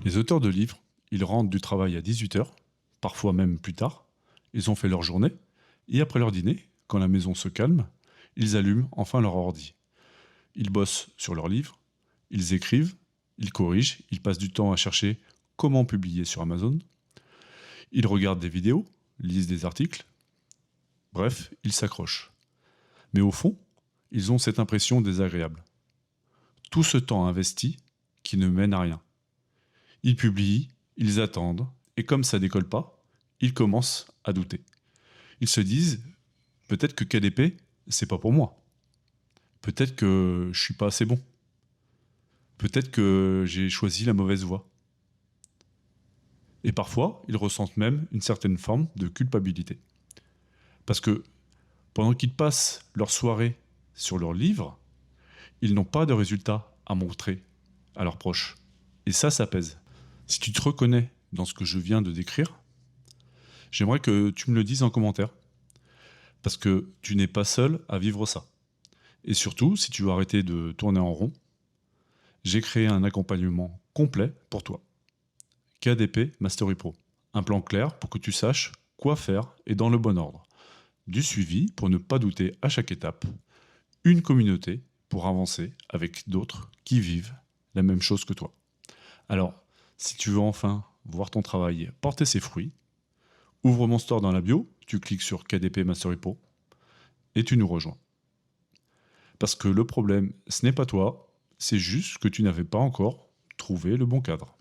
Les auteurs de livres, ils rentrent du travail à 18 h, parfois même plus tard. Ils ont fait leur journée, et après leur dîner, quand la maison se calme, ils allument enfin leur ordi. Ils bossent sur leurs livres, ils écrivent, ils corrigent, ils passent du temps à chercher comment publier sur Amazon, ils regardent des vidéos, lisent des articles, bref, ils s'accrochent. Mais au fond, ils ont cette impression désagréable. Tout ce temps investi qui ne mène à rien. Ils publient, ils attendent, et comme ça décolle pas, ils commencent à douter. Ils se disent, peut-être que KDP, c'est pas pour moi. Peut-être que je suis pas assez bon. Peut-être que j'ai choisi la mauvaise voie. Et parfois, ils ressentent même une certaine forme de culpabilité. Parce que pendant qu'ils passent leur soirée sur leurs livres, ils n'ont pas de résultats à montrer à leurs proches. Et ça pèse. Si tu te reconnais dans ce que je viens de décrire, j'aimerais que tu me le dises en commentaire. Parce que tu n'es pas seul à vivre ça. Et surtout, si tu veux arrêter de tourner en rond, j'ai créé un accompagnement complet pour toi. KDP Mastery Pro. Un plan clair pour que tu saches quoi faire et dans le bon ordre. Du suivi pour ne pas douter à chaque étape. Une communauté pour avancer avec d'autres qui vivent la même chose que toi. Alors, si tu veux enfin voir ton travail porter ses fruits, ouvre mon store dans la bio, tu cliques sur KDP Mastery Pro et tu nous rejoins. Parce que le problème, ce n'est pas toi, c'est juste que tu n'avais pas encore trouvé le bon cadre.